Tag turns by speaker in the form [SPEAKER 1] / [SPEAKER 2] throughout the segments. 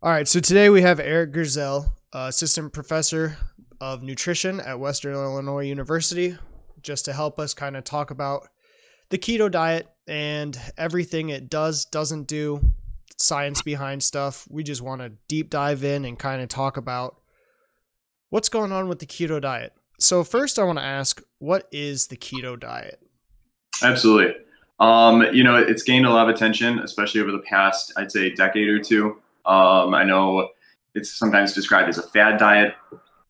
[SPEAKER 1] All right, so today we have Eric Grisel, assistant professor of nutrition at Western Illinois University, just to help us kind of talk about the keto diet and everything it doesn't do, science behind stuff. We just want to deep dive in and kind of talk about what's going on with the keto diet. So first I want to ask, what is the keto diet?
[SPEAKER 2] Absolutely. It's gained a lot of attention, especially over the past, I'd say, decade or two. I know it's sometimes described as a fad diet.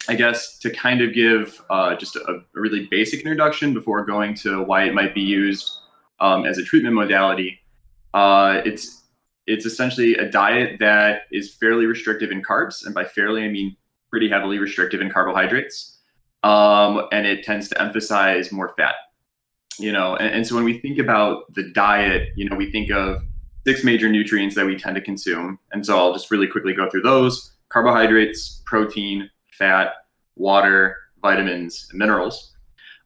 [SPEAKER 2] I guess to kind of give just a really basic introduction before going to why it might be used as a treatment modality, it's essentially a diet that is fairly restrictive in carbs, and by fairly I mean pretty heavily restrictive in carbohydrates, and it tends to emphasize more fat. And so when we think about the diet, we think of 6 major nutrients that we tend to consume. And so I'll just really quickly go through those: carbohydrates, protein, fat, water, vitamins, and minerals.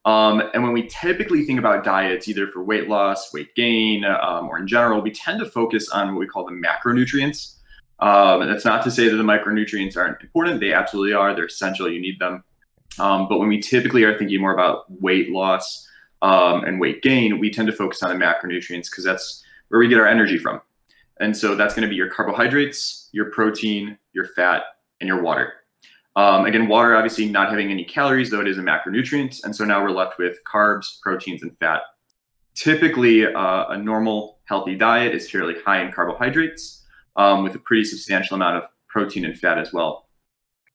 [SPEAKER 2] And when we typically think about diets, either for weight loss, weight gain, or in general, we tend to focus on what we call the macronutrients. And that's not to say that the micronutrients aren't important. They absolutely are. They're essential. You need them. But when we typically are thinking more about weight loss and weight gain, we tend to focus on the macronutrients because that's where we get our energy from. And so that's going to be your carbohydrates, your protein, your fat, and your water. Again, water obviously not having any calories, though it is a macronutrient. And so now we're left with carbs, proteins, and fat. Typically, a normal healthy diet is fairly high in carbohydrates with a pretty substantial amount of protein and fat as well.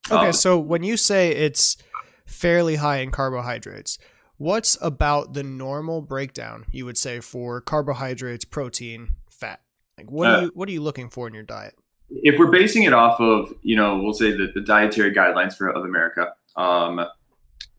[SPEAKER 1] Okay, so when you say it's fairly high in carbohydrates, what's about the normal breakdown, you would say, for carbohydrates, protein, fat? Like what are you looking for in your diet?
[SPEAKER 2] If we're basing it off of, we'll say the dietary guidelines of America,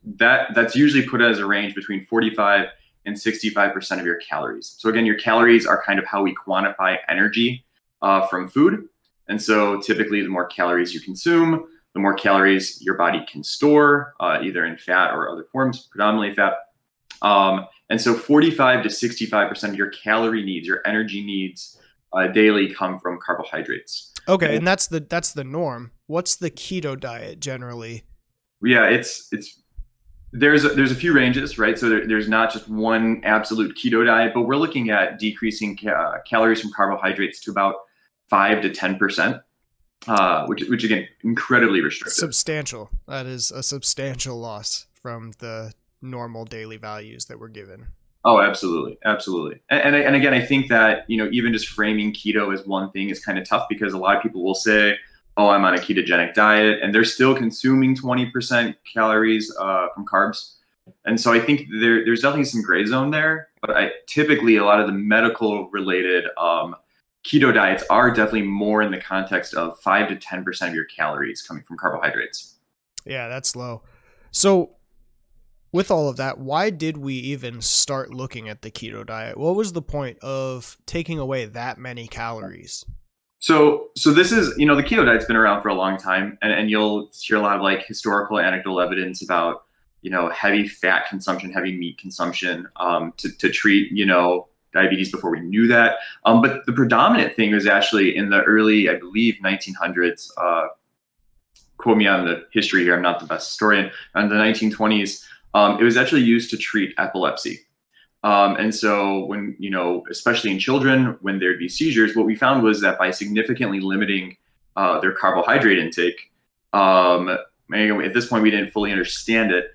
[SPEAKER 2] that's usually put as a range between 45 and 65% of your calories. So again, your calories are kind of how we quantify energy from food. And so typically the more calories you consume, the more calories your body can store, either in fat or other forms, predominantly fat. And so 45 to 65% of your calorie needs, your energy needs daily, come from carbohydrates.
[SPEAKER 1] Okay, and that's the norm. What's the keto diet generally?
[SPEAKER 2] Yeah, there's a few ranges, right? So there's not just one absolute keto diet, but we're looking at decreasing calories from carbohydrates to about 5 to 10%. Which again, incredibly restrictive.
[SPEAKER 1] Substantial. That is a substantial loss from the normal daily values that we're given.
[SPEAKER 2] Oh, absolutely. Absolutely. And again, I think that, even just framing keto as one thing is kind of tough because a lot of people will say, oh, I'm on a ketogenic diet, and they're still consuming 20% calories from carbs. And so I think there's definitely some gray zone there, but typically a lot of the medical related keto diets are definitely more in the context of 5 to 10% of your calories coming from carbohydrates.
[SPEAKER 1] Yeah, that's low. So with all of that, why did we even start looking at the keto diet? What was the point of taking away that many calories?
[SPEAKER 2] So this is, the keto diet's been around for a long time, and you'll hear a lot of historical anecdotal evidence about, heavy fat consumption, heavy meat consumption to treat, diabetes before we knew that. But the predominant thing was actually in the early, I believe, 1900s. Quote me on the history here. I'm not the best historian. In the 1920s, it was actually used to treat epilepsy. And so when, especially in children, when there'd be seizures, what we found was that by significantly limiting their carbohydrate intake, at this point, we didn't fully understand it.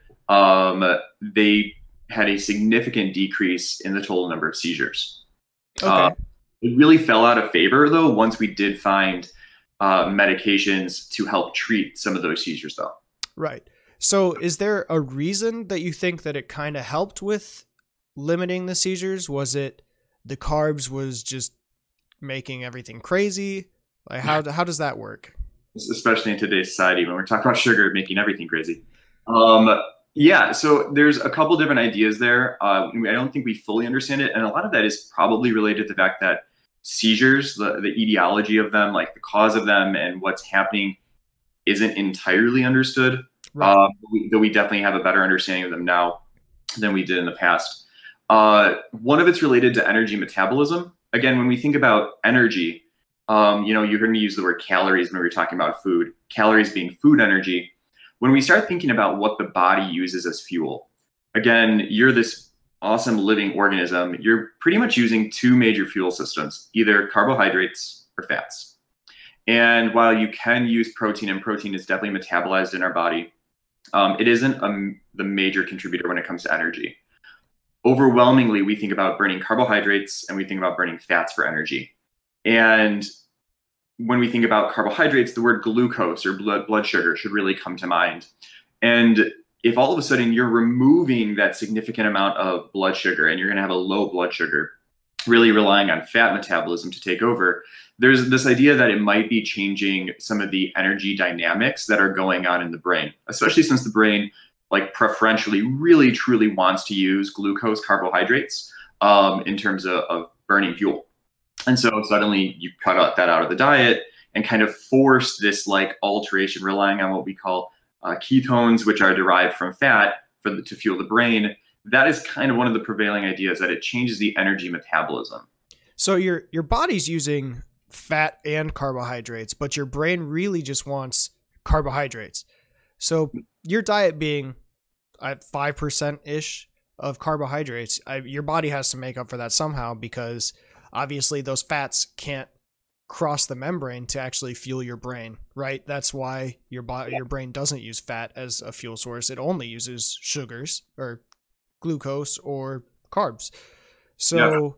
[SPEAKER 2] They had a significant decrease in the total number of seizures.
[SPEAKER 1] Okay.
[SPEAKER 2] It really fell out of favor, though, once we did find medications to help treat some of those seizures, though.
[SPEAKER 1] Right. So is there a reason that you think that it kind of helped with limiting the seizures? Was it the carbs was just making everything crazy? Like how does that work?
[SPEAKER 2] Especially in today's society, when we're talking about sugar making everything crazy. Yeah, so there's a couple different ideas there. I don't think we fully understand it. And a lot of that is probably related to the fact that seizures, the etiology of them, like the cause of them and what's happening, isn't entirely understood. Right. Though we definitely have a better understanding of them now than we did in the past. One of it's related to energy metabolism. Again, when we think about energy, You heard me use the word calories when we were talking about food, calories being food energy. When we start thinking about what the body uses as fuel, again, you're this awesome living organism. You're pretty much using two major fuel systems, either carbohydrates or fats. And while you can use protein, and protein is definitely metabolized in our body, it isn't the major contributor when it comes to energy. Overwhelmingly, we think about burning carbohydrates and we think about burning fats for energy. And when we think about carbohydrates, the word glucose or blood sugar should really come to mind. And if all of a sudden you're removing that significant amount of blood sugar and you're going to have a low blood sugar, really relying on fat metabolism to take over, there's this idea that it might be changing some of the energy dynamics that are going on in the brain, especially since the brain, like, preferentially really truly wants to use glucose carbohydrates in terms of burning fuel. And so suddenly you cut that out of the diet and kind of force this like alteration, relying on what we call ketones, which are derived from fat to fuel the brain. That is kind of one of the prevailing ideas, that it changes the energy metabolism.
[SPEAKER 1] So your body's using fat and carbohydrates, but your brain really just wants carbohydrates. So your diet being at 5%-ish of carbohydrates, your body has to make up for that somehow, because obviously those fats can't cross the membrane to actually fuel your brain, right? That's why your brain doesn't use fat as a fuel source. It only uses sugars or glucose or carbs. So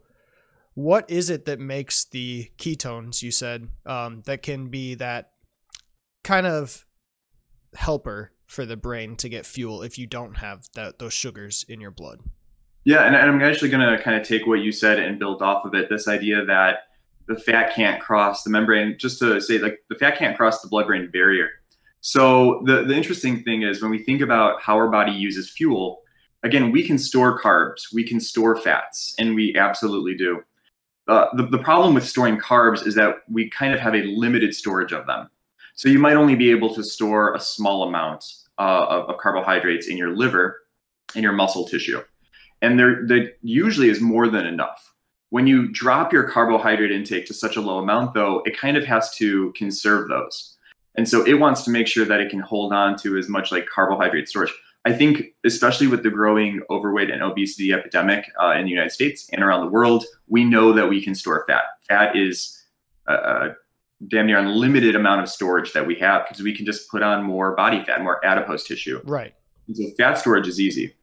[SPEAKER 1] what is it that makes the ketones, you said, that can be that kind of helper for the brain to get fuel if you don't have those sugars in your blood?
[SPEAKER 2] Yeah, and I'm actually going to kind of take what you said and build off of it, this idea that the fat can't cross the membrane, just to say, like, the fat can't cross the blood-brain barrier. So the interesting thing is, when we think about how our body uses fuel, again, we can store carbs, we can store fats, and we absolutely do. The problem with storing carbs is that we kind of have a limited storage of them. So you might only be able to store a small amount of carbohydrates in your liver, in your muscle tissue. And there usually is more than enough. When you drop your carbohydrate intake to such a low amount, though, it kind of has to conserve those. And so it wants to make sure that it can hold on to as much like carbohydrate storage. I think, especially with the growing overweight and obesity epidemic in the United States and around the world, we know that we can store fat. Fat is a damn near unlimited amount of storage that we have, because we can just put on more body fat, more adipose tissue.
[SPEAKER 1] Right.
[SPEAKER 2] And so fat storage is easy.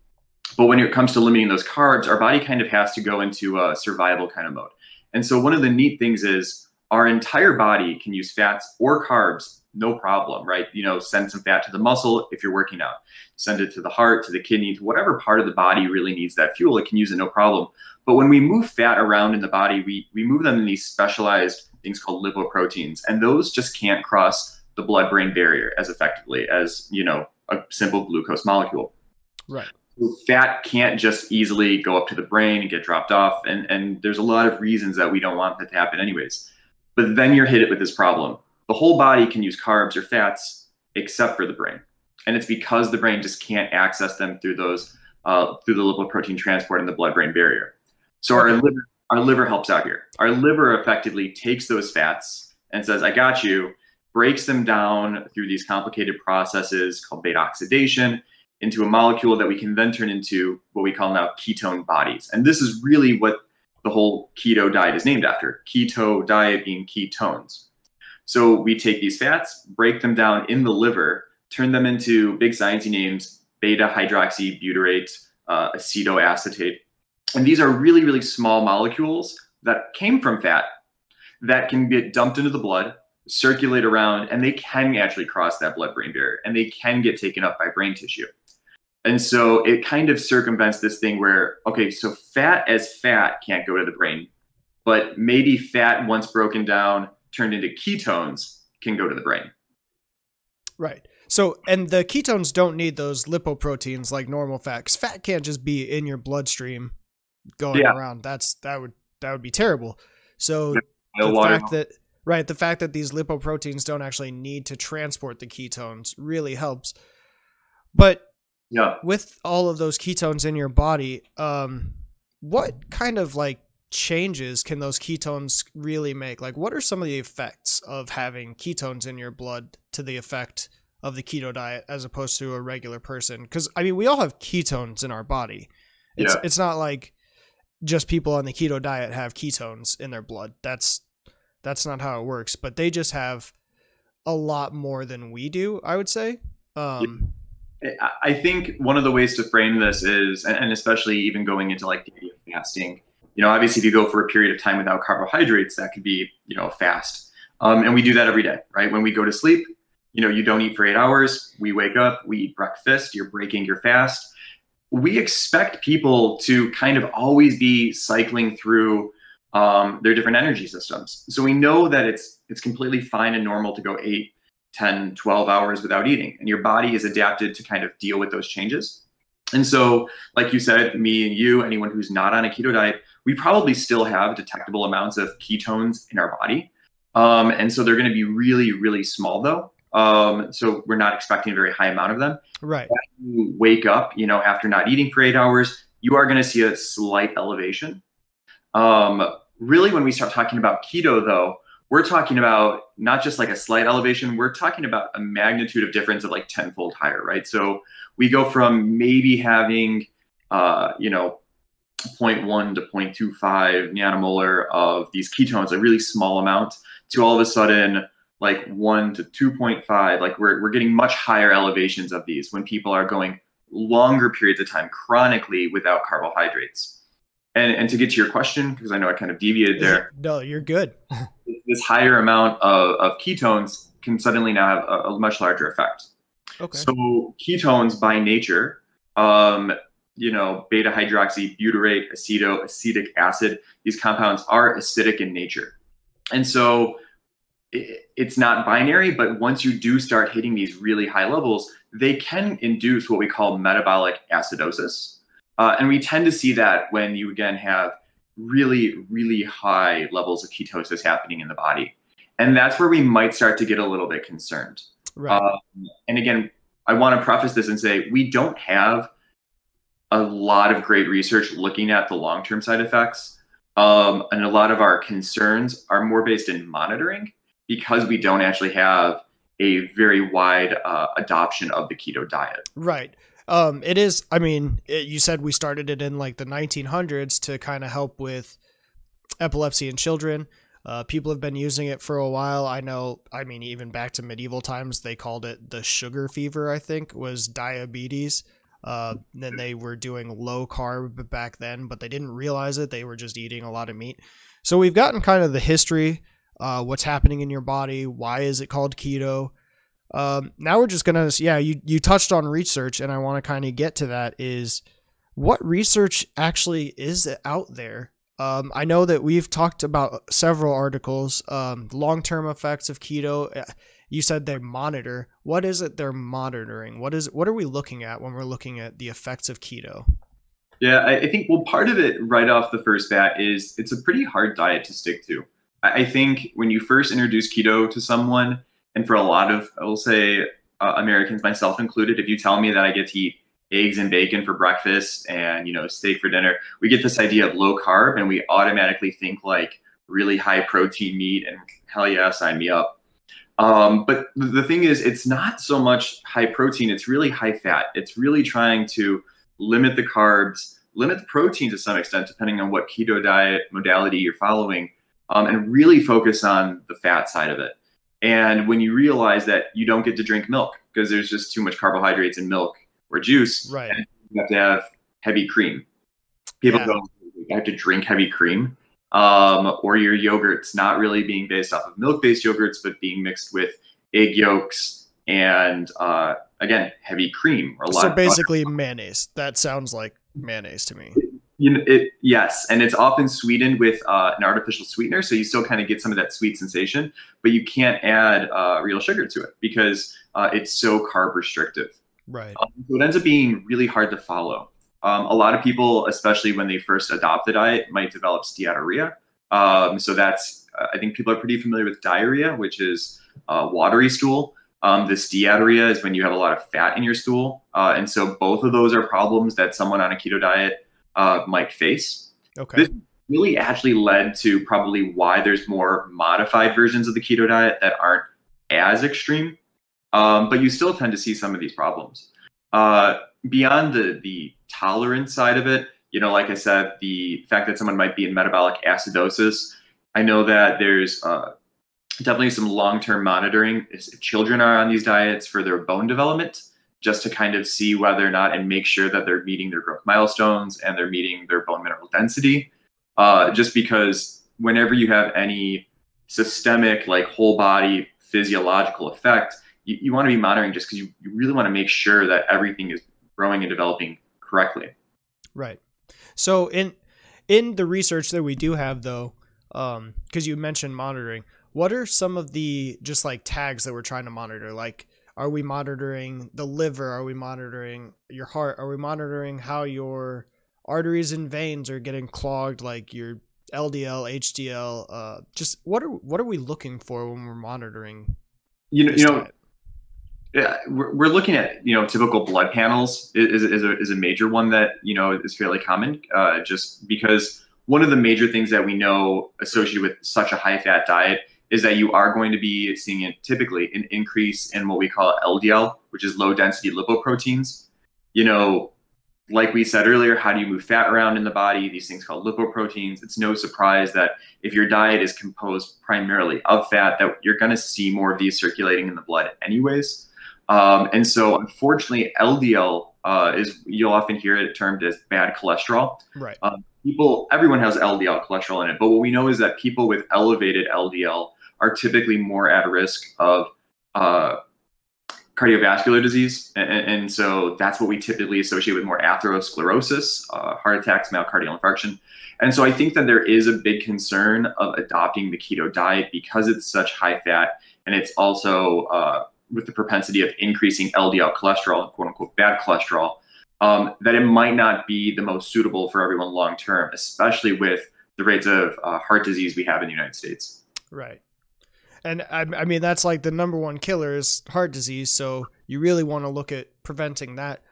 [SPEAKER 2] But when it comes to limiting those carbs, our body kind of has to go into a survival kind of mode. And so one of the neat things is our entire body can use fats or carbs, no problem, right? Send some fat to the muscle if you're working out. Send it to the heart, to the kidney, to whatever part of the body really needs that fuel. It can use it, no problem. But when we move fat around in the body, we move them in these specialized things called lipoproteins. And those just can't cross the blood-brain barrier as effectively as, a simple glucose molecule.
[SPEAKER 1] Right.
[SPEAKER 2] Fat can't just easily go up to the brain and get dropped off. And there's a lot of reasons that we don't want that to happen anyways. But then you're hit with this problem. The whole body can use carbs or fats except for the brain. And it's because the brain just can't access them through those, through the lipoprotein transport in the blood-brain barrier. So our liver helps out here. Our liver effectively takes those fats and says, I got you, breaks them down through these complicated processes called beta oxidation into a molecule that we can then turn into what we call now ketone bodies. And this is really what the whole keto diet is named after. Keto diet being ketones. So we take these fats, break them down in the liver, turn them into big sciencey names, beta hydroxybutyrate, acetoacetate. And these are really, really small molecules that came from fat that can get dumped into the blood, circulate around, and they can actually cross that blood-brain barrier, and they can get taken up by brain tissue. And so it kind of circumvents this thing where, okay, so fat as fat can't go to the brain, but maybe fat, once broken down, turned into ketones, can go to the brain.
[SPEAKER 1] Right. So, and the ketones don't need those lipoproteins like normal fat, 'cause fat can't just be in your bloodstream going around. That would be terrible. So the fact that these lipoproteins don't actually need to transport the ketones really helps. But with all of those ketones in your body, what kind of like changes can those ketones really make? Like, what are some of the effects of having ketones in your blood to the effect of the keto diet as opposed to a regular person? Because I mean, we all have ketones in our body. It's not like just people on the keto diet have ketones in their blood. That's not how it works. But they just have a lot more than we do, I would say.
[SPEAKER 2] I think one of the ways to frame this is, and especially even going into like daily fasting, you know, obviously if you go for a period of time without carbohydrates, that could be, you know, a fast. And we do that every day, right? When we go to sleep, you know, you don't eat for 8 hours. We wake up, we eat breakfast, you're breaking your fast. We expect people to kind of always be cycling through their different energy systems. So we know that it's completely fine and normal to go 8, 10, 12 hours without eating. And your body is adapted to kind of deal with those changes. And so, like you said, me and you, anyone who's not on a keto diet, we probably still have detectable amounts of ketones in our body. And so they're going to be really, really small though. So we're not expecting a very high amount of them.
[SPEAKER 1] Right.
[SPEAKER 2] When you wake up, you know, after not eating for 8 hours, you are going to see a slight elevation. Really, when we start talking about keto though, we're talking about not just like a slight elevation, we're talking about a magnitude of difference of like 10-fold higher, right? So we go from maybe having, you know, 0.1 to 0.25 nanomolar of these ketones, a really small amount, to all of a sudden like 1 to 2.5, like we're getting much higher elevations of these when people are going longer periods of time chronically without carbohydrates. And to get to your question, because I know I kind of deviated there.
[SPEAKER 1] No, you're good.
[SPEAKER 2] This higher amount of ketones can suddenly now have a much larger effect.
[SPEAKER 1] Okay.
[SPEAKER 2] So ketones by nature, you know, beta hydroxybutyrate, acetic acid, these compounds are acidic in nature. And so it's not binary, but once you do start hitting these really high levels, they can induce what we call metabolic acidosis. And we tend to see that when you, again, have really, really high levels of ketosis happening in the body. And that's where we might start to get a little bit concerned.
[SPEAKER 1] Right.
[SPEAKER 2] And again, I want to preface this and say, we don't have a lot of great research looking at the long-term side effects. And a lot of our concerns are more based in monitoring because we don't actually have a very wide adoption of the keto diet.
[SPEAKER 1] Right. It is, I mean, you said we started it in like the 1900s to kind of help with epilepsy in children. People have been using it for a while. I know, I mean, even back to medieval times, they called it the sugar fever, I think, was diabetes. Then they were doing low carb back then, but they didn't realize it. They were just eating a lot of meat. So we've gotten kind of the history, what's happening in your body. Why is it called keto? Now we're just gonna, yeah, you touched on research, and I want to kind of get to that. Is what research actually is out there? I know that we've talked about several articles, long-term effects of keto. You said they monitor. What is it they're monitoring? What are we looking at when we're looking at the effects of keto?
[SPEAKER 2] Yeah, I think, well, part of it right off the first bat is it's a pretty hard diet to stick to. I think when you first introduce keto to someone, and for a lot of, I will say, Americans, myself included, if you tell me that I get to eat eggs and bacon for breakfast and, you know, steak for dinner, we get this idea of low carb and we automatically think like really high protein meat, and hell yeah, sign me up. But the thing is, it's not so much high protein, it's really high fat. It's really trying to limit the carbs, limit the protein to some extent, depending on what keto diet modality you're following, and really focus on the fat side of it. And when you realize that you don't get to drink milk because there's just too much carbohydrates in milk or juice,
[SPEAKER 1] right?
[SPEAKER 2] And you have to have heavy cream. People go, you have to drink heavy cream, or your yogurt's not really being based off of milk-based yogurts, but being mixed with egg yolks and, again, heavy cream. Or a lot
[SPEAKER 1] so basically mayonnaise. That sounds like mayonnaise to me.
[SPEAKER 2] You know, yes, and it's often sweetened with an artificial sweetener, so you still kind of get some of that sweet sensation, but you can't add real sugar to it because it's so carb restrictive.
[SPEAKER 1] Right.
[SPEAKER 2] So it ends up being really hard to follow. A lot of people, especially when they first adopt the diet, might develop steatorrhea. So that's, I think people are pretty familiar with diarrhea, which is watery stool. This steatorrhea is when you have a lot of fat in your stool. And so both of those are problems that someone on a keto diet might face.
[SPEAKER 1] Okay.
[SPEAKER 2] really actually led to probably why there's more modified versions of the keto diet that aren't as extreme. But you still tend to see some of these problems. Beyond the tolerance side of it, like I said, the fact that someone might be in metabolic acidosis, I know that there's definitely some long-term monitoring if children are on these diets for their bone development, just to kind of see whether or not and make sure that they're meeting their growth milestones and they're meeting their bone mineral density. Just because whenever you have any systemic, like whole body physiological effect, you want to be monitoring just because you really want to make sure that everything is growing and developing correctly.
[SPEAKER 1] Right. So in the research that we do have, though, because you mentioned monitoring, what are some of the just like tags that we're trying to monitor? Like, are we monitoring the liver? Are we monitoring your heart? Are we monitoring how your arteries and veins are getting clogged, like your LDL, HDL? Just what are we looking for when we're monitoring?
[SPEAKER 2] Yeah, we're looking at typical blood panels is a major one that is fairly common. Just because one of the major things that we know associated with such a high fat diet is that you are going to be seeing typically an increase in what we call LDL, which is low density lipoproteins. Like we said earlier, how do you move fat around in the body? These things called lipoproteins. It's no surprise that if your diet is composed primarily of fat, that you're going to see more of these circulating in the blood anyways. And so unfortunately, LDL you'll often hear it termed as bad cholesterol.
[SPEAKER 1] Right.
[SPEAKER 2] Everyone has LDL cholesterol in it, but what we know is that people with elevated LDL are typically more at risk of cardiovascular disease. And so that's what we typically associate with more atherosclerosis, heart attacks, myocardial infarction. And so I think that there is a big concern of adopting the keto diet because it's such high fat, and it's also with the propensity of increasing LDL cholesterol, quote unquote, bad cholesterol, that it might not be the most suitable for everyone long term, especially with the rates of heart disease we have in the United States.
[SPEAKER 1] Right. And I mean, that's like the number one killer is heart disease. So you really want to look at preventing that.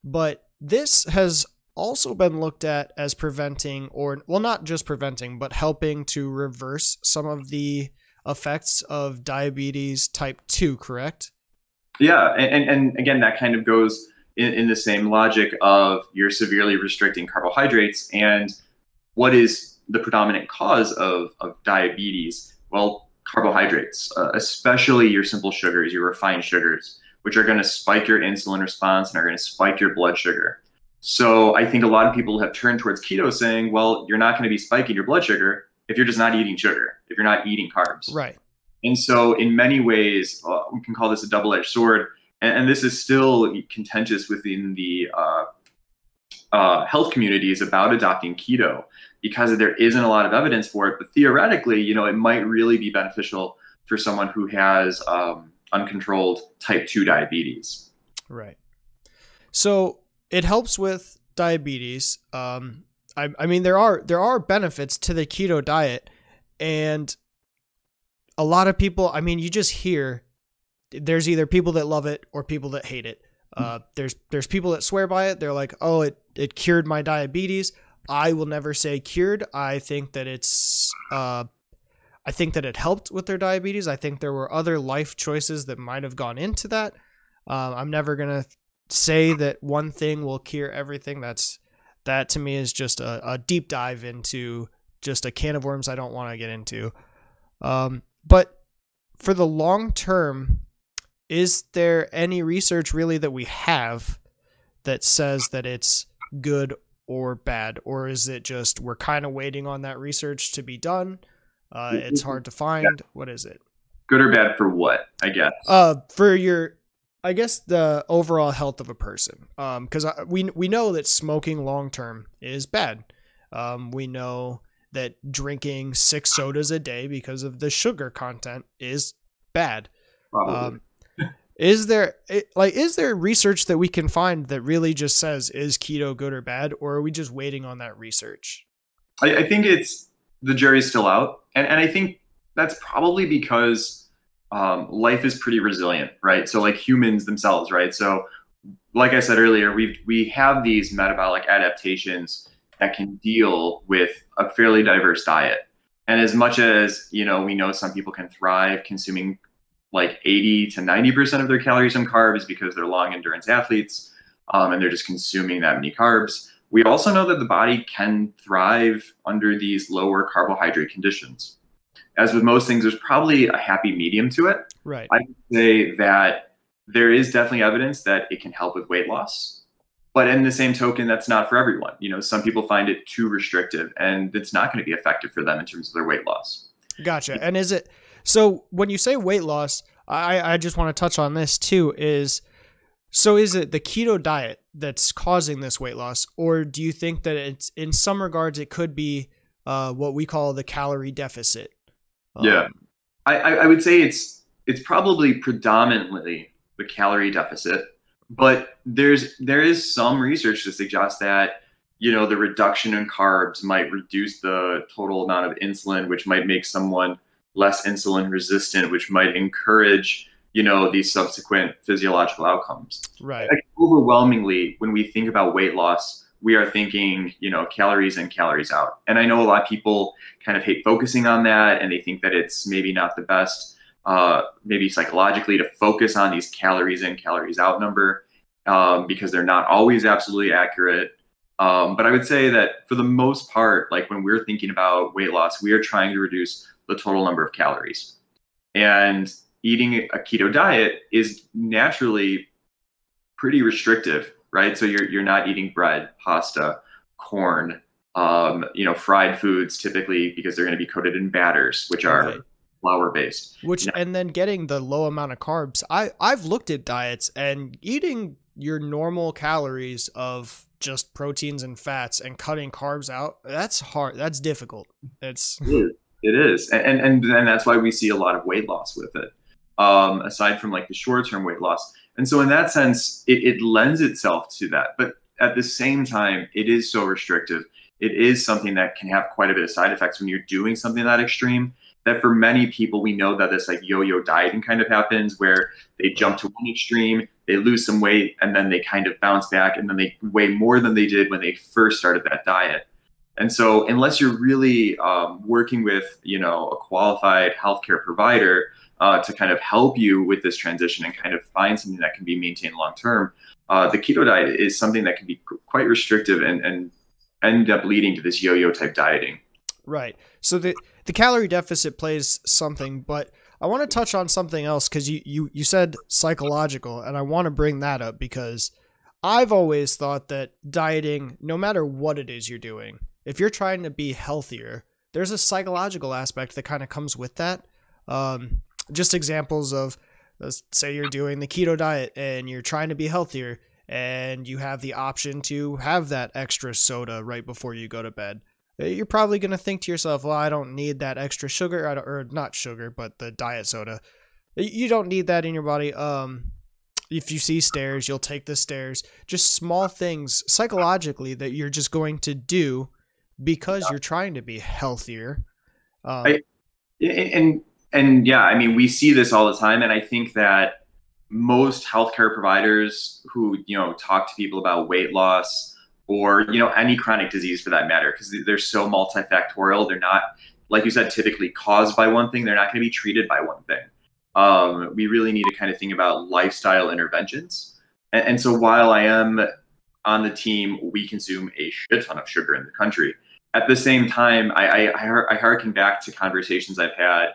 [SPEAKER 1] But this has also been looked at as preventing, or well, not just preventing, but helping to reverse some of the effects of diabetes type 2, correct?
[SPEAKER 2] Yeah. And again, that kind of goes in the same logic of you're severely restricting carbohydrates. And what is the predominant cause of diabetes? Well, carbohydrates, especially your simple sugars, your refined sugars, which are going to spike your insulin response and are going to spike your blood sugar. So I think a lot of people have turned towards keto saying, well, you're not going to be spiking your blood sugar if you're just not eating sugar, if you're not eating carbs.
[SPEAKER 1] Right.
[SPEAKER 2] And so in many ways, we can call this a double-edged sword. And this is still contentious within the health communities about adopting keto because there isn't a lot of evidence for it. But theoretically, it might really be beneficial for someone who has uncontrolled type 2 diabetes.
[SPEAKER 1] Right. So it helps with diabetes. I mean, there are benefits to the keto diet, and a lot of people, I mean, you just hear there's either people that love it or people that hate it. There's people that swear by it. They're like, oh, it cured my diabetes. I will never say cured. I think that I think that it helped with their diabetes. I think there were other life choices that might have gone into that. I'm never going to say that one thing will cure everything. That to me is just a deep dive into just a can of worms I don't want to get into. But for the long term, is there any research really that we have that says that it's good or bad? Or is it just we're kind of waiting on that research to be done? It's hard to find. What is it?
[SPEAKER 2] Good or bad for what, I guess?
[SPEAKER 1] I guess the overall health of a person. Because we know that smoking long term is bad. We know that drinking 6 sodas a day because of the sugar content is bad. Is there research that we can find that really just says, is keto good or bad? Or are we just waiting on that research?
[SPEAKER 2] I think the jury's still out. And I think that's probably because life is pretty resilient, right? So like humans themselves, right? So like I said earlier, we have these metabolic adaptations that can deal with a fairly diverse diet. And as much as, we know some people can thrive consuming like 80 to 90% of their calories from carbs because they're long endurance athletes, and they're just consuming that many carbs. We also know that the body can thrive under these lower carbohydrate conditions. As with most things, there's probably a happy medium to it.
[SPEAKER 1] Right.
[SPEAKER 2] I would say that there is definitely evidence that it can help with weight loss. But in the same token, that's not for everyone. Some people find it too restrictive, and it's not going to be effective for them in terms of their weight loss.
[SPEAKER 1] Gotcha. And so when you say weight loss, I just want to touch on this too, is it the keto diet that's causing this weight loss, or do you think that it's, in some regards, it could be what we call the calorie deficit?
[SPEAKER 2] Yeah, I would say it's probably predominantly the calorie deficit, but there is some research to suggest that the reduction in carbs might reduce the total amount of insulin, which might make someone less insulin resistant, which might encourage these subsequent physiological outcomes.
[SPEAKER 1] Right.
[SPEAKER 2] Like, overwhelmingly, when we think about weight loss, we are thinking, calories in, calories out. And I know a lot of people kind of hate focusing on that, and they think that it's maybe not the best, maybe psychologically, to focus on these calories in, calories out number, because they're not always absolutely accurate. But I would say that for the most part, like when we're thinking about weight loss, we are trying to reduce the total number of calories. And eating a keto diet is naturally pretty restrictive, right? So you're not eating bread, pasta, corn, fried foods typically, because they're going to be coated in batters, which are flour based.
[SPEAKER 1] And then getting the low amount of carbs. I've looked at diets, and eating your normal calories of just proteins and fats and cutting carbs out, that's hard. That's difficult. It
[SPEAKER 2] is. And that's why we see a lot of weight loss with it, aside from like the short-term weight loss. And so in that sense, it lends itself to that. But at the same time, it is so restrictive. It is something that can have quite a bit of side effects when you're doing something that extreme, that for many people, we know that this like yo-yo dieting kind of happens, where they jump to one extreme, they lose some weight, and then they kind of bounce back, and then they weigh more than they did when they first started that diet. And so unless you're really working with, a qualified healthcare provider to kind of help you with this transition and kind of find something that can be maintained long-term, the keto diet is something that can be quite restrictive and end up leading to this yo-yo type dieting.
[SPEAKER 1] Right. So the calorie deficit plays something, but I want to touch on something else, because you said psychological, and I want to bring that up because I've always thought that dieting, no matter what it is you're doing, if you're trying to be healthier, there's a psychological aspect that kind of comes with that. Just examples of, let's say you're doing the keto diet and you're trying to be healthier, and you have the option to have that extra soda right before you go to bed. You're probably going to think to yourself, well, I don't need that extra sugar, or not sugar, but the diet soda. You don't need that in your body. If you see stairs, you'll take the stairs. Just small things psychologically that you're just going to do because you're trying to be healthier.
[SPEAKER 2] Yeah, I mean, we see this all the time. And I think that most healthcare providers who, talk to people about weight loss, or, any chronic disease for that matter, because they're so multifactorial. They're not, like you said, typically caused by one thing. They're not going to be treated by one thing. We really need to kind of think about lifestyle interventions. And so while I am on the team, we consume a shit ton of sugar in the country. At the same time, I harken back to conversations I've had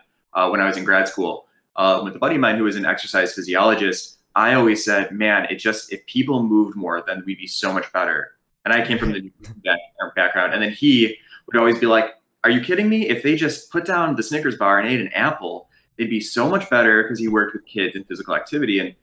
[SPEAKER 2] when I was in grad school with a buddy of mine who was an exercise physiologist. I always said, man, if people moved more, then we'd be so much better. And I came from the background. And then he would always be like, are you kidding me? If they just put down the Snickers bar and ate an apple, it'd be so much better, because he worked with kids in physical activity. And,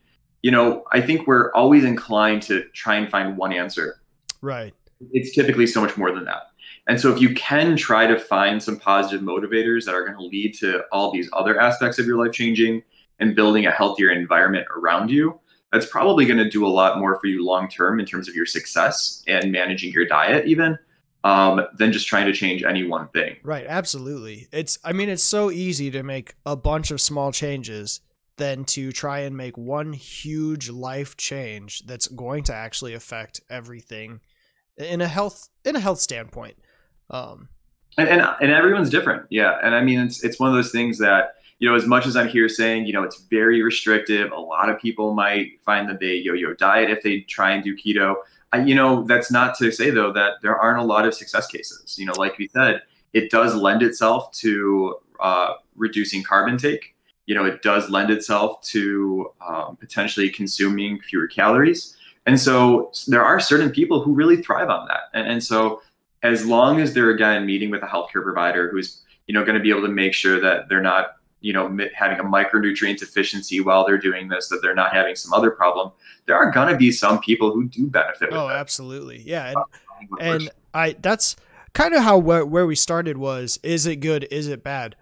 [SPEAKER 2] I think we're always inclined to try and find one answer.
[SPEAKER 1] Right.
[SPEAKER 2] It's typically so much more than that. And so if you can try to find some positive motivators that are going to lead to all these other aspects of your life changing and building a healthier environment around you, that's probably going to do a lot more for you long-term in terms of your success and managing your diet even, than just trying to change any one thing.
[SPEAKER 1] Right. Absolutely. It's so easy to make a bunch of small changes than to try and make one huge life change that's going to actually affect everything in a health standpoint.
[SPEAKER 2] And everyone's different. Yeah. And I mean, it's one of those things that, as much as I'm here saying, it's very restrictive, a lot of people might find that they yo-yo diet if they try and do keto. That's not to say though, that there aren't a lot of success cases. Like we said, it does lend itself to reducing carb intake. It does lend itself to potentially consuming fewer calories. And so there are certain people who really thrive on that. And so as long as they're, again, meeting with a healthcare provider who's, going to be able to make sure that they're not, having a micronutrient deficiency while they're doing this, that they're not having some other problem, there are going to be some people who do benefit with it.
[SPEAKER 1] Absolutely. Yeah. And that's kind of how where we started was, is it good? Is it bad?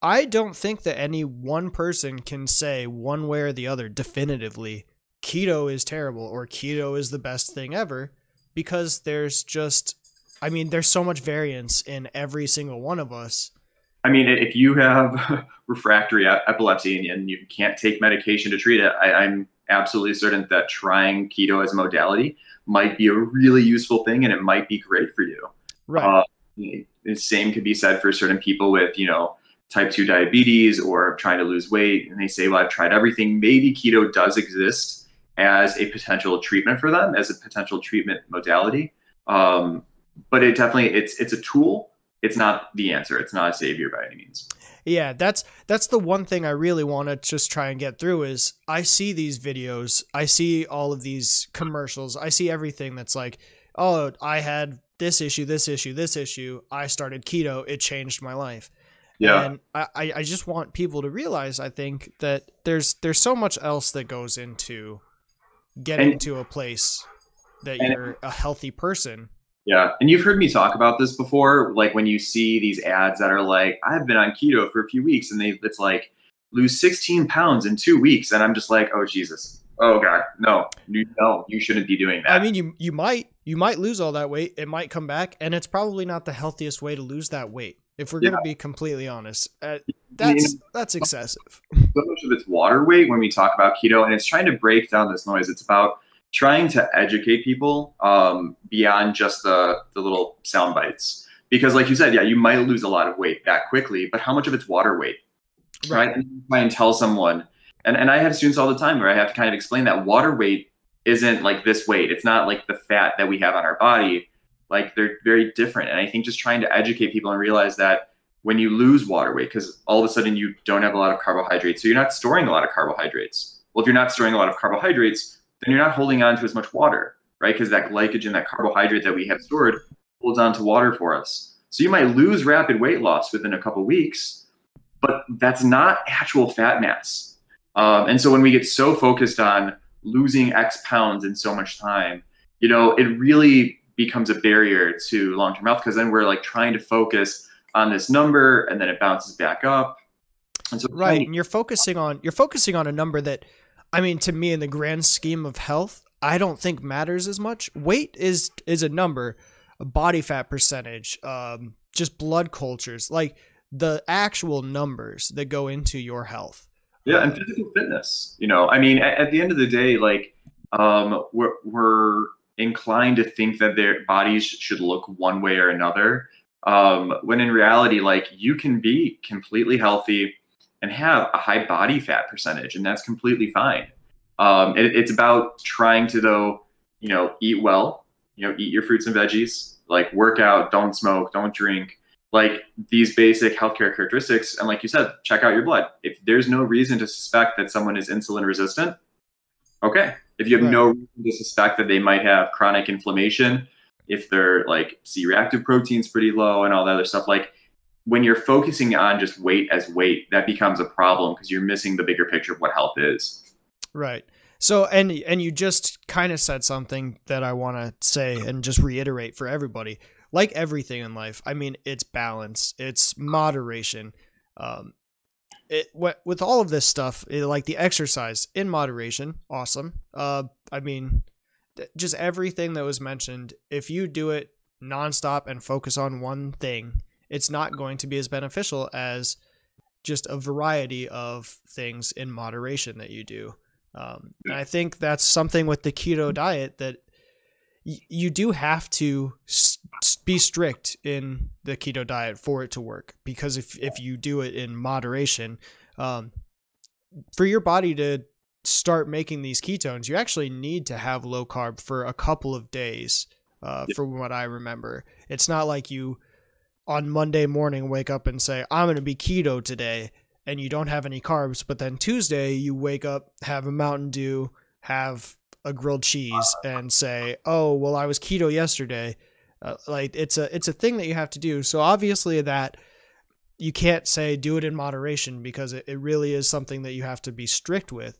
[SPEAKER 1] I don't think that any one person can say one way or the other definitively keto is terrible or keto is the best thing ever, because there's so much variance in every single one of us.
[SPEAKER 2] I mean, if you have refractory epilepsy and you can't take medication to treat it, I'm absolutely certain that trying keto as a modality might be a really useful thing, and it might be great for you.
[SPEAKER 1] Right.
[SPEAKER 2] The same could be said for certain people with, type 2 diabetes or trying to lose weight, and they say, well, I've tried everything. Maybe keto does exist as a potential treatment for them, as a potential treatment modality. But it definitely, it's a tool. It's not the answer. It's not a savior by any means.
[SPEAKER 1] Yeah, that's the one thing I really want to just try and get through is I see these videos, I see all of these commercials, I see everything that's like, oh, I had this issue, this issue, this issue. I started keto. It changed my life.
[SPEAKER 2] Yeah.
[SPEAKER 1] And I just want people to realize, I think, that there's so much else that goes into getting to a place that you're a healthy person.
[SPEAKER 2] Yeah. And you've heard me talk about this before. Like when you see these ads that are like, I've been on keto for a few weeks, and it's like, lose 16 pounds in 2 weeks. And I'm just like, oh, Jesus. Oh God, no, you shouldn't be doing that.
[SPEAKER 1] I mean, you might lose all that weight. It might come back, and it's probably not the healthiest way to lose that weight. If we're going to be completely honest, that's excessive.
[SPEAKER 2] So much of it's water weight when we talk about keto, and it's trying to break down this noise. It's about trying to educate people beyond just the little sound bites. Because like you said, yeah, you might lose a lot of weight that quickly, but how much of it's water weight, right? And you try and tell someone, and I have students all the time where I have to kind of explain that water weight isn't like this weight. It's not like the fat that we have on our body. Like they're very different. And I think just trying to educate people and realize that when you lose water weight, because all of a sudden you don't have a lot of carbohydrates, so you're not storing a lot of carbohydrates. Well, if you're not storing a lot of carbohydrates, then you're not holding on to as much water, right? Because that glycogen, that carbohydrate that we have stored, holds on to water for us. So you might lose rapid weight loss within a couple of weeks, but that's not actual fat mass. And so when we get so focused on losing X pounds in so much time, it really becomes a barrier to long-term health, because then we're like trying to focus on this number and then it bounces back up. And so
[SPEAKER 1] right. And you're focusing on a number that, I mean, to me, in the grand scheme of health, I don't think matters as much. Weight is a number, a body fat percentage, just blood cultures, like the actual numbers that go into your health.
[SPEAKER 2] Yeah. And physical fitness, I mean, at the end of the day, like, we're inclined to think that their bodies should look one way or another. When in reality, like, you can be completely healthy and have a high body fat percentage, and that's completely fine. It's about trying to, though, eat well, eat your fruits and veggies, like work out, don't smoke, don't drink, like these basic healthcare characteristics. And like you said, check out your blood. If there's no reason to suspect that someone is insulin resistant, okay. If you have no reason to suspect that they might have chronic inflammation, if their like C-reactive protein's pretty low and all that other stuff, like when you're focusing on just weight as weight, that becomes a problem because you're missing the bigger picture of what health is.
[SPEAKER 1] Right. So, and you just kind of said something that I want to say and just reiterate for everybody. Like everything in life, I mean, it's balance, it's moderation. With all of this stuff, like the exercise in moderation, awesome. I mean, just everything that was mentioned, if you do it nonstop and focus on one thing, it's not going to be as beneficial as just a variety of things in moderation that you do. And I think that's something with the keto diet that you do have to be strict in the keto diet for it to work, because if you do it in moderation, for your body to start making these ketones, you actually need to have low carb for a couple of days. From what I remember, it's not like you on Monday morning wake up and say, I'm going to be keto today, and you don't have any carbs, but then Tuesday you wake up, have a Mountain Dew, have a grilled cheese, and say, oh, well, I was keto yesterday. Like it's a thing that you have to do. So obviously that you can't say do it in moderation, because it really is something that you have to be strict with.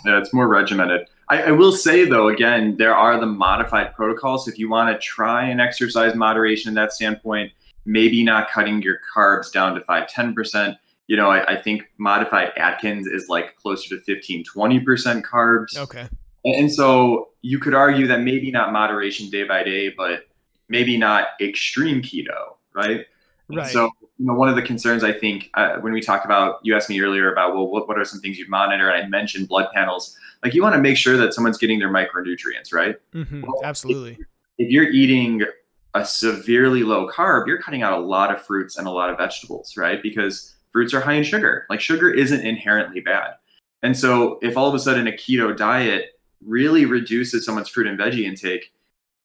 [SPEAKER 2] Yeah, it's more regimented. I will say, though, again, there are the modified protocols. If you want to try and exercise moderation in that standpoint, maybe not cutting your carbs down to 5-10%. You know, I think modified Atkins is like closer to 15-20% carbs.
[SPEAKER 1] Okay.
[SPEAKER 2] And so you could argue that maybe not moderation day by day, but maybe not extreme keto, right?
[SPEAKER 1] Right.
[SPEAKER 2] So, you know, one of the concerns, I think, when we talk about, you asked me earlier about, well, what are some things you'd monitor? And I mentioned blood panels. Like, you want to make sure that someone's getting their micronutrients, right?
[SPEAKER 1] Mm-hmm.
[SPEAKER 2] Well,
[SPEAKER 1] Absolutely.
[SPEAKER 2] if you're eating a severely low carb, you're cutting out a lot of fruits and a lot of vegetables, right? Because fruits are high in sugar. Like, sugar isn't inherently bad. And so if all of a sudden a keto diet really reduces someone's fruit and veggie intake,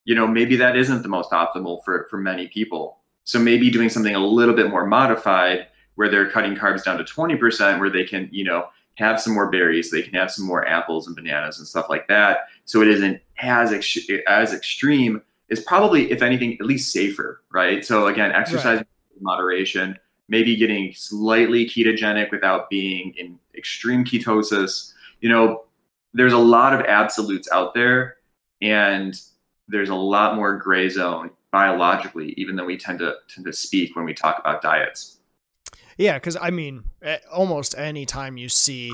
[SPEAKER 2] you know, maybe that isn't the most optimal for many people. So maybe doing something a little bit more modified, where they're cutting carbs down to 20%, where they can, you know, have some more berries, they can have some more apples and bananas and stuff like that. So it isn't as extreme, is probably, if anything, at least safer, right? So again, exercise in moderation, maybe getting slightly ketogenic without being in extreme ketosis. You know, there's a lot of absolutes out there, and there's a lot more gray zone biologically, even though we tend to speak when we talk about diets.
[SPEAKER 1] Yeah, because I mean, almost any time you see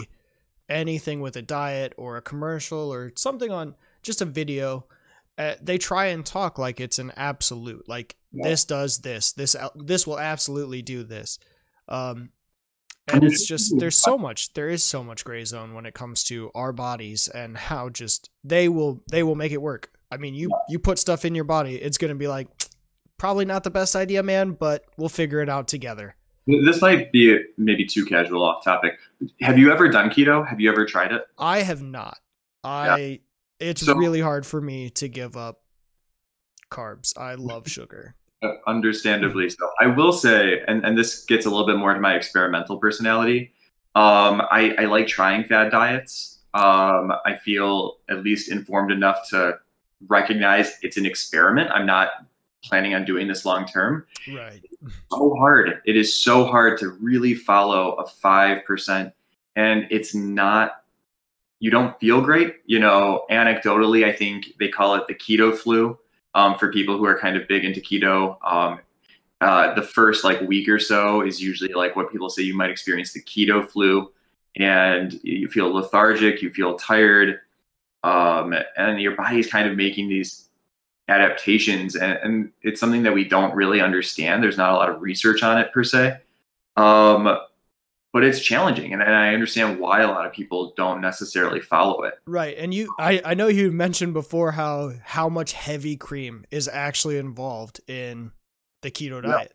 [SPEAKER 1] anything with a diet or a commercial or something on just a video, they try and talk like it's an absolute, like this does this will absolutely do this. And it's just, there is so much gray zone when it comes to our bodies and how just they will make it work. I mean, you put stuff in your body, it's going to be like, probably not the best idea, man, but we'll figure it out together.
[SPEAKER 2] This might be maybe too casual off topic. Have you ever done keto? Have you ever tried it?
[SPEAKER 1] I have not. It's really hard for me to give up carbs. I love sugar.
[SPEAKER 2] Understandably so. I will say, and this gets a little bit more to my experimental personality. I like trying fad diets. I feel at least informed enough to recognize it's an experiment. I'm not planning on doing this long term.
[SPEAKER 1] Right.
[SPEAKER 2] It's so hard. It is so hard to really follow a 5%, and it's not, you don't feel great. You know, anecdotally, I think they call it the keto flu, for people who are kind of big into keto. The first like week or so is usually like what people say you might experience the keto flu, and you feel lethargic, you feel tired, and your body's kind of making these adaptations, and it's something that we don't really understand. There's not a lot of research on it per se, but it's challenging, and I understand why a lot of people don't necessarily follow it.
[SPEAKER 1] Right, and I know you mentioned before how much heavy cream is actually involved in the keto diet.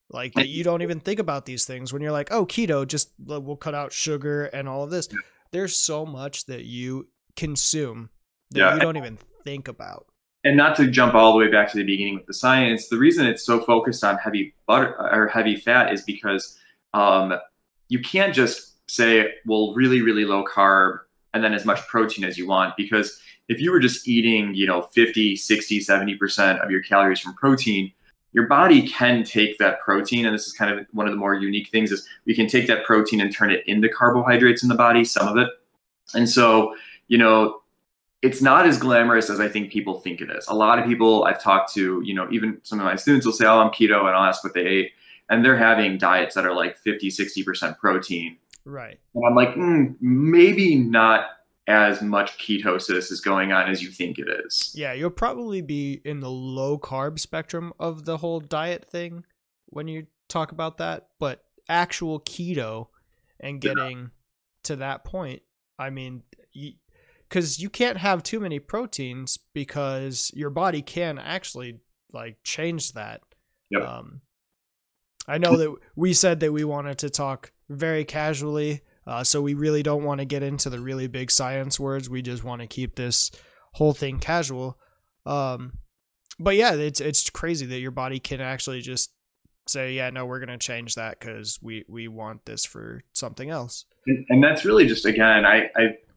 [SPEAKER 1] Like, that you don't even think about these things when you're like, oh, keto, just we'll cut out sugar and all of this. There's so much that you consume that you don't even think about.
[SPEAKER 2] And not to jump all the way back to the beginning with the science, the reason it's so focused on heavy butter or heavy fat is because you can't just say, well, really, really low carb and then as much protein as you want. Because if you were just eating, you know, 50, 60, 70% of your calories from protein, your body can take that protein. And this is kind of one of the more unique things, is we can take that protein and turn it into carbohydrates in the body, some of it. And so, you know, it's not as glamorous as I think people think it is. A lot of people I've talked to, you know, even some of my students will say, oh, I'm keto, and I'll ask what they ate. And they're having diets that are like 50, 60% protein.
[SPEAKER 1] Right.
[SPEAKER 2] And I'm like, maybe not as much ketosis is going on as you think it is.
[SPEAKER 1] Yeah, you'll probably be in the low carb spectrum of the whole diet thing when you talk about that. But actual keto and getting to that point, I mean, because you can't have too many proteins because your body can actually like change that.
[SPEAKER 2] Yep.
[SPEAKER 1] I know that we said that we wanted to talk very casually, so we really don't want to get into the really big science words. We just want to keep this whole thing casual. But yeah, it's crazy that your body can actually just say, yeah, no, we're going to change that because we want this for something else.
[SPEAKER 2] And that's really just, again,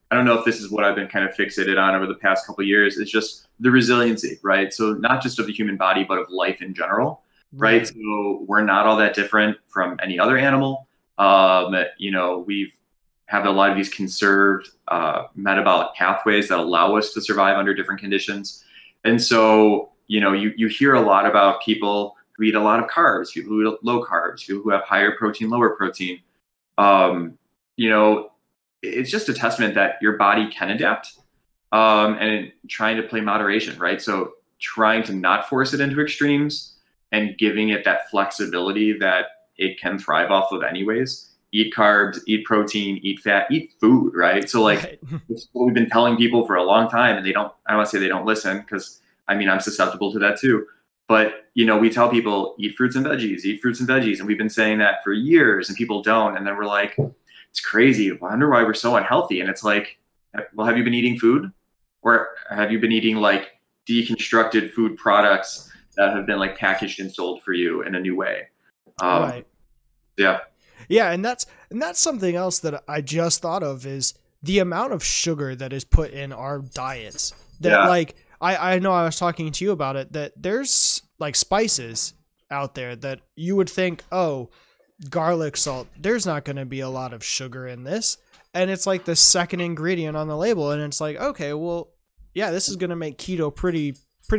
[SPEAKER 2] I don't know if this is what I've been kind of fixated on over the past couple of years. It's just the resiliency, right? So not just of the human body, but of life in general, right? So we're not all that different from any other animal. You know, we've have a lot of these conserved metabolic pathways that allow us to survive under different conditions. And so, you know, you hear a lot about people who eat a lot of carbs, people who eat low carbs, people who have higher protein, lower protein. You know, it's just a testament that your body can adapt, and trying to play moderation, right? So trying to not force it into extremes and giving it that flexibility that it can thrive off of anyways. Eat carbs, eat protein, eat fat, eat food, right? So like it's what we've been telling people for a long time, and they don't, I don't want to say they don't listen, because I mean, I'm susceptible to that too. But, you know, we tell people eat fruits and veggies, eat fruits and veggies. And we've been saying that for years and people don't. And then we're like, it's crazy. I wonder why we're so unhealthy. And it's like, well, have you been eating food, or have you been eating like deconstructed food products that have been like packaged and sold for you in a new way?
[SPEAKER 1] Right.
[SPEAKER 2] Yeah.
[SPEAKER 1] Yeah. And that's something else that I just thought of, is the amount of sugar that is put in our diets that like, I know I was talking to you about it, that there's like spices out there that you would think, oh, garlic salt, there's not going to be a lot of sugar in this. And it's like the second ingredient on the label. And it's like, okay, well, yeah, this is going to make keto pretty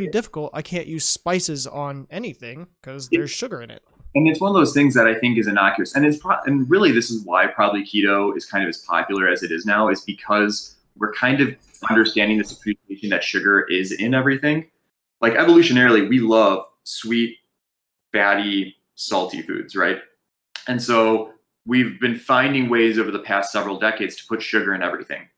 [SPEAKER 1] difficult. I can't use spices on anything because there's sugar in it.
[SPEAKER 2] And it's one of those things that I think is innocuous. And and really this is why probably keto is kind of as popular as it is now, is because we're kind of understanding this appreciation that sugar is in everything. Like evolutionarily, we love sweet, fatty, salty foods, right? And so we've been finding ways over the past several decades to put sugar in everything.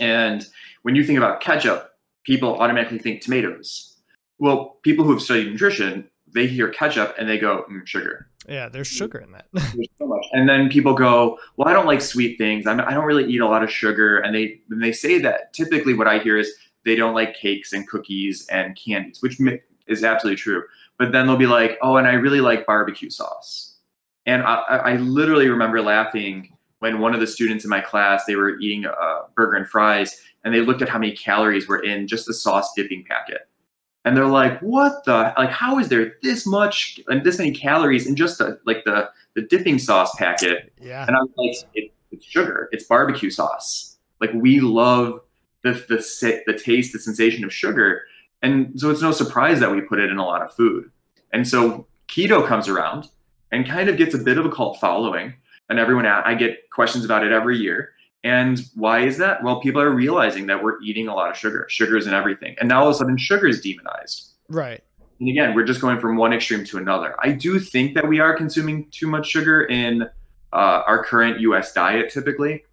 [SPEAKER 2] And when you think about ketchup, people automatically think tomatoes. Well, people who have studied nutrition, they hear ketchup and they go, sugar.
[SPEAKER 1] Yeah, there's sugar in that.
[SPEAKER 2] There's so much. And then people go, well, I don't like sweet things. I don't really eat a lot of sugar. And when they say that, typically what I hear is they don't like cakes and cookies and candies, which is absolutely true. But then they'll be like, oh, and I really like barbecue sauce. And I literally remember laughing when one of the students in my class, they were eating a burger and fries, and they looked at how many calories were in just the sauce dipping packet. And they're like, what the, like, how is there this much and this many calories in just the dipping sauce packet?
[SPEAKER 1] Yeah.
[SPEAKER 2] And I was like, it's sugar, it's barbecue sauce. Like, we love the taste, the sensation of sugar. And so it's no surprise that we put it in a lot of food. And so keto comes around and kind of gets a bit of a cult following. And I get questions about it every year. And why is that? Well, people are realizing that we're eating a lot of sugar. Sugar is in everything. And now all of a sudden sugar is demonized.
[SPEAKER 1] Right.
[SPEAKER 2] And again, we're just going from one extreme to another. I do think that we are consuming too much sugar in our current US diet, typically.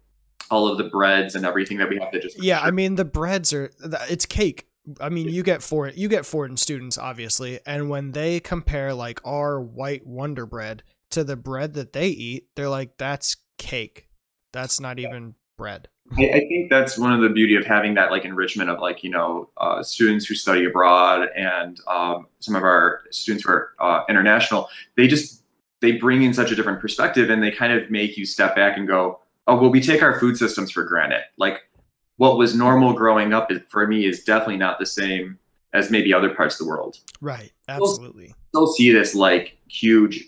[SPEAKER 2] All of the breads and everything that we have to just.
[SPEAKER 1] Yeah, I mean, the breads it's cake. I mean, you get Fordham students, obviously. And when they compare like our white Wonder Bread to the bread that they eat, they're like, that's cake. That's not even bread.
[SPEAKER 2] I think that's one of the beauty of having that like enrichment of like, students who study abroad and some of our students who are international. They bring in such a different perspective, and they kind of make you step back and go, oh, well, we take our food systems for granted. Like, what was normal growing up for me is definitely not the same as maybe other parts of the world.
[SPEAKER 1] Right. Absolutely.
[SPEAKER 2] Still see this like huge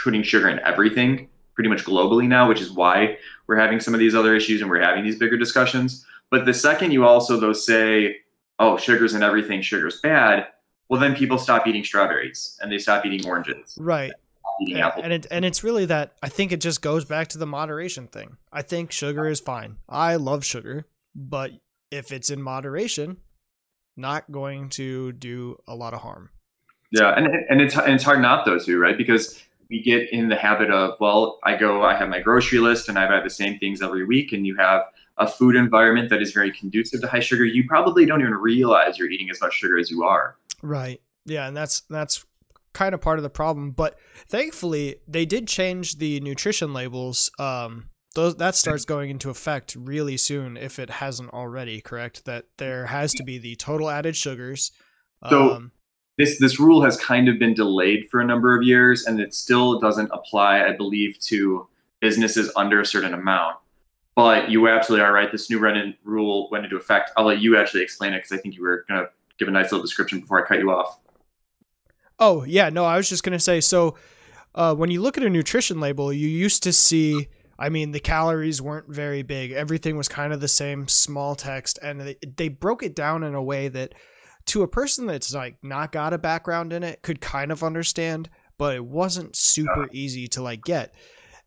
[SPEAKER 2] putting sugar in everything pretty much globally now, which is why we're having some of these other issues and we're having these bigger discussions. But the second you also though say, oh, sugar's in everything, sugar's bad, well, then people stop eating strawberries and they stop eating oranges.
[SPEAKER 1] Right.
[SPEAKER 2] Eating apples.
[SPEAKER 1] And it's really that, I think it just goes back to the moderation thing. I think sugar is fine. I love sugar, but if it's in moderation, not going to do a lot of harm.
[SPEAKER 2] Yeah. And it's hard not though too, right? Because we get in the habit of, well, I have my grocery list and I buy the same things every week, and you have a food environment that is very conducive to high sugar, you probably don't even realize you're eating as much sugar as you are.
[SPEAKER 1] Right. Yeah, and that's kind of part of the problem. But thankfully, they did change the nutrition labels. That starts going into effect really soon, if it hasn't already. Correct? That there has to be the total added sugars.
[SPEAKER 2] So this rule has kind of been delayed for a number of years, and it still doesn't apply, I believe, to businesses under a certain amount. But you absolutely are right. This new rule went into effect. I'll let you actually explain it, because I think you were going to give a nice little description before I cut you off.
[SPEAKER 1] Oh, yeah. No, I was just going to say, so when you look at a nutrition label, you used to see, I mean, the calories weren't very big. Everything was kind of the same, small text. And they broke it down in a way that to a person that's like not got a background in it could kind of understand, but it wasn't super easy to like get.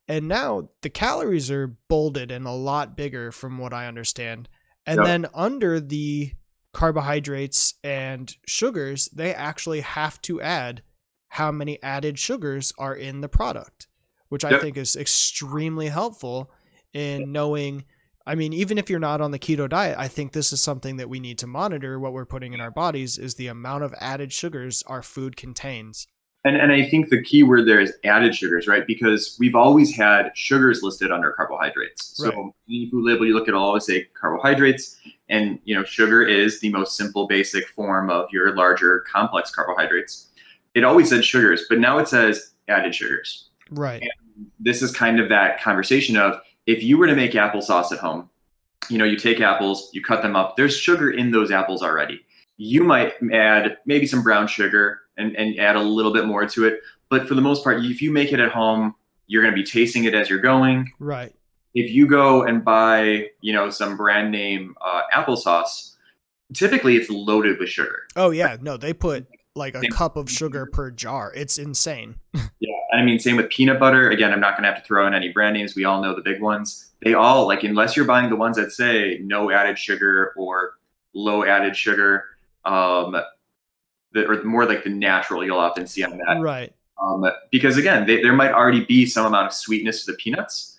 [SPEAKER 1] And now the calories are bolded and a lot bigger from what I understand. And then under the carbohydrates and sugars, they actually have to add how many added sugars are in the product, which I think is extremely helpful in knowing. I mean, even if you're not on the keto diet, I think this is something that we need to monitor. What we're putting in our bodies is the amount of added sugars our food contains.
[SPEAKER 2] And I think the key word there is added sugars, right? Because we've always had sugars listed under carbohydrates. So any food label you look at, it'll always say carbohydrates. And, you know, sugar is the most simple, basic form of your larger complex carbohydrates. It always said sugars, but now it says added sugars.
[SPEAKER 1] Right.
[SPEAKER 2] And this is kind of that conversation of, if you were to make applesauce at home, you know, you take apples, you cut them up, there's sugar in those apples already. You might add maybe some brown sugar and add a little bit more to it. But for the most part, if you make it at home, you're going to be tasting it as you're going.
[SPEAKER 1] Right.
[SPEAKER 2] If you go and buy, you know, some brand name applesauce, typically it's loaded with sugar.
[SPEAKER 1] Oh, yeah. No, they put like a cup of sugar per jar. It's insane.
[SPEAKER 2] Yeah. I mean, same with peanut butter. Again, I'm not going to have to throw in any brand names. We all know the big ones. They all, like, unless you're buying the ones that say no added sugar or low added sugar, or more like the natural, you'll often see on that.
[SPEAKER 1] Right.
[SPEAKER 2] Because again, there might already be some amount of sweetness to the peanuts.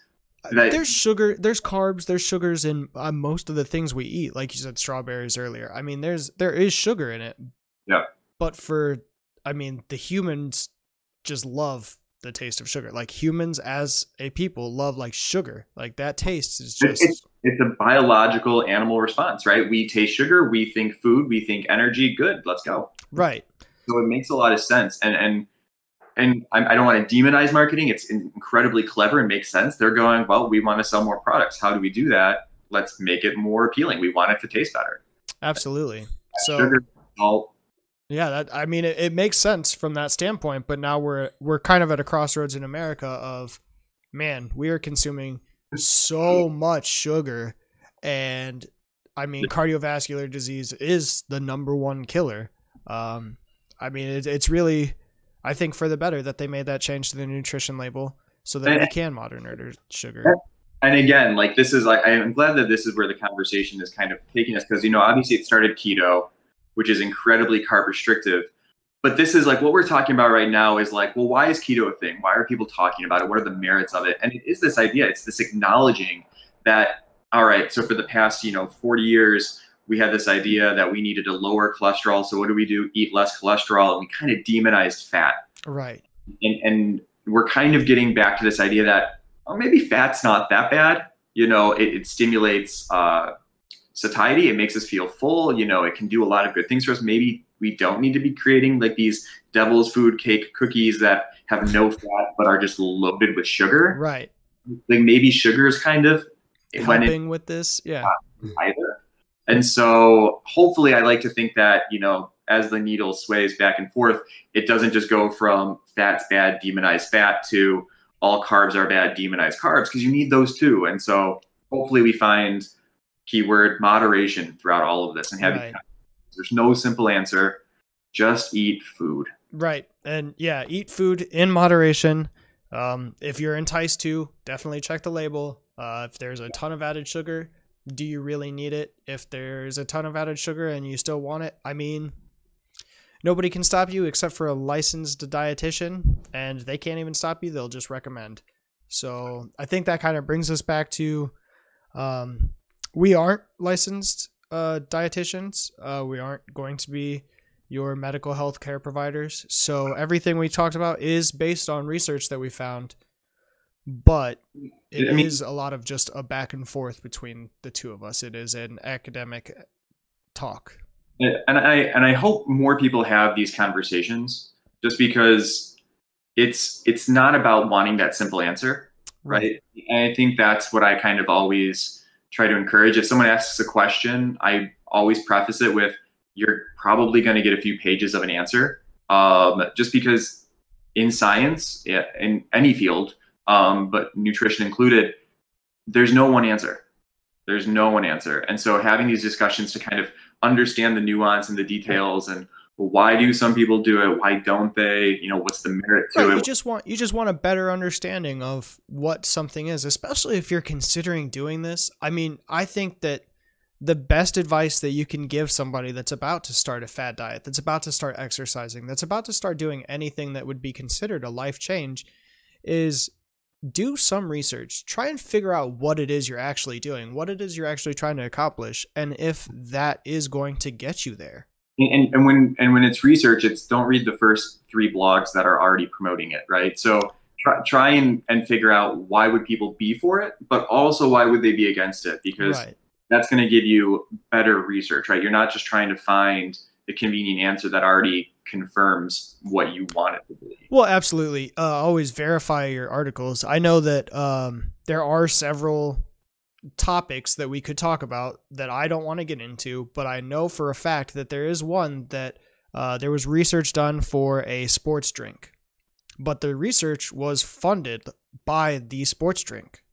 [SPEAKER 1] There's sugar, there's carbs, there's sugars in most of the things we eat. Like you said, strawberries earlier. I mean, there is sugar in it.
[SPEAKER 2] Yeah.
[SPEAKER 1] But the humans just love the taste of sugar. Like humans as a people love like sugar. Like that taste is just.
[SPEAKER 2] It's a biological animal response, right? We taste sugar, we think food, we think energy. Good, let's go.
[SPEAKER 1] Right.
[SPEAKER 2] So it makes a lot of sense. And I don't want to demonize marketing. It's incredibly clever and makes sense. They're going, well, we want to sell more products. How do we do that? Let's make it more appealing. We want it to taste better.
[SPEAKER 1] Absolutely. So
[SPEAKER 2] sugar, salt.
[SPEAKER 1] Yeah, it makes sense from that standpoint, but now we're kind of at a crossroads in America of, man, we are consuming so much sugar, and I mean, cardiovascular disease is the #1 killer. I mean, it's really, I think, for the better that they made that change to the nutrition label so that we can monitor sugar.
[SPEAKER 2] And again, like this is like, I'm glad that this is where the conversation is kind of taking us, because, you know, obviously it started keto, which is incredibly carb restrictive. But this is like what we're talking about right now is like, well, why is keto a thing? Why are people talking about it? What are the merits of it? And it is this idea, it's this acknowledging that, all right, so for the past, 40 years, we had this idea that we needed to lower cholesterol. So what do? Eat less cholesterol. And we kind of demonized fat.
[SPEAKER 1] Right.
[SPEAKER 2] And we're kind of getting back to this idea that, oh, maybe fat's not that bad. It stimulates satiety. It makes us feel full. It can do a lot of good things for us. Maybe we don't need to be creating like these devil's food cake cookies that have no fat but are just loaded with sugar.
[SPEAKER 1] Right.
[SPEAKER 2] Like maybe sugar is kind of
[SPEAKER 1] helping with this. Yeah.
[SPEAKER 2] Either. And so hopefully I like to think that, as the needle sways back and forth, it doesn't just go from fat's bad, demonize fat, to all carbs are bad, demonize carbs, because you need those too. And so hopefully we find keyword moderation throughout all of this and have there's no simple answer. Just eat food. Right.
[SPEAKER 1] And yeah, eat food in moderation. If you're enticed to, definitely check the label. If there's a ton of added sugar, do you really need it? If there's a ton of added sugar and you still want it, I mean, nobody can stop you except for a licensed dietitian, and they can't even stop you. They'll just recommend. So I think that kind of brings us back to We aren't licensed dietitians. We aren't going to be your medical health care providers. So everything we talked about is based on research that we found, but it is a lot of just a back and forth between the two of us. It is an academic talk.
[SPEAKER 2] And I hope more people have these conversations, just because it's not about wanting that simple answer, right? And I think that's what I kind of always try to encourage. If someone asks a question, I always preface it with, you're probably going to get a few pages of an answer, just because in science, in any field, but nutrition included, there's no one answer. There's no one answer. And so having these discussions to kind of understand the nuance and the details, and why do some people do it? Why don't they? What's the merit to it?
[SPEAKER 1] You just want a better understanding of what something is, especially if you're considering doing this. I mean, I think that the best advice that you can give somebody that's about to start a fad diet, that's about to start exercising, that's about to start doing anything that would be considered a life change, is do some research. Try and figure out what it is you're actually doing, what it is you're actually trying to accomplish, and if that is going to get you there.
[SPEAKER 2] And when it's research, don't read the first 3 blogs that are already promoting it, right? So try and figure out, why would people be for it, but also why would they be against it? Because that's going to give you better research, right? You're not just trying to find the convenient answer that already confirms what you want it to believe.
[SPEAKER 1] Well, absolutely. Always verify your articles. I know that there are several topics that we could talk about that I don't want to get into, but I know for a fact that there is one that there was research done for a sports drink, but the research was funded by the sports drink.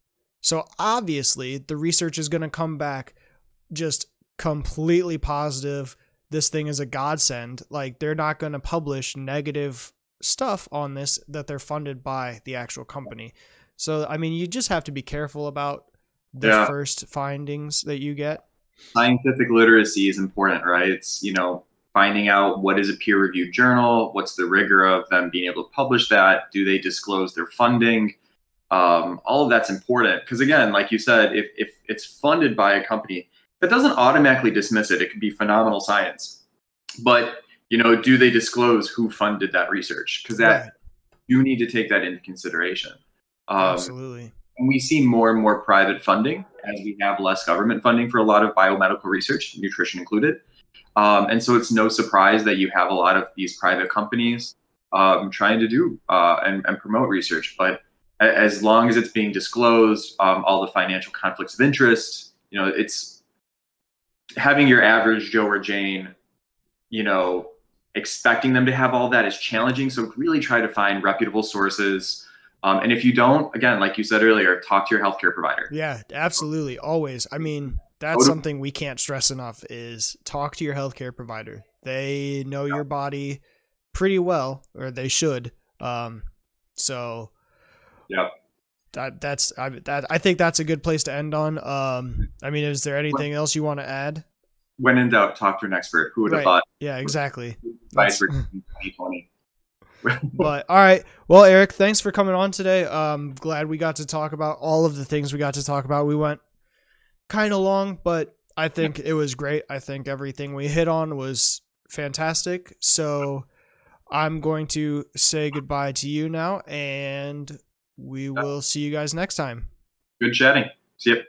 [SPEAKER 1] So obviously the research is going to come back just completely positive. This thing is a godsend. Like, they're not going to publish negative stuff on this that they're funded by the actual company. So, I mean, you just have to be careful about the first findings that you get.
[SPEAKER 2] Scientific literacy is important, right? It's, finding out what is a peer-reviewed journal, what's the rigor of them being able to publish that, do they disclose their funding? All of that's important, because again, like you said, if it's funded by a company, that doesn't automatically dismiss it. It could be phenomenal science, but do they disclose who funded that research? Because you need to take that into consideration.
[SPEAKER 1] Absolutely.
[SPEAKER 2] And we see more and more private funding as we have less government funding for a lot of biomedical research, nutrition included. And so it's no surprise that you have a lot of these private companies trying to do and promote research. But as long as it's being disclosed, all the financial conflicts of interest, it's having your average Joe or Jane, expecting them to have all that is challenging. So really try to find reputable sources. And if you don't, again, like you said earlier, talk to your healthcare provider.
[SPEAKER 1] Yeah, absolutely. Always. I mean, that's something we can't stress enough, is talk to your healthcare provider. They know your body pretty well, or they should. So I think that's a good place to end on. I mean, is there anything else you want to add?
[SPEAKER 2] When in doubt, talk to an expert. Who would have thought?
[SPEAKER 1] Yeah, exactly.
[SPEAKER 2] Advice for 2020.
[SPEAKER 1] But all right. Well, Eric, thanks for coming on today. Glad we got to talk about all of the things we got to talk about. We went kind of long, but I think it was great. I think everything we hit on was fantastic. So I'm going to say goodbye to you now, and we will see you guys next time.
[SPEAKER 2] Good chatting. See you.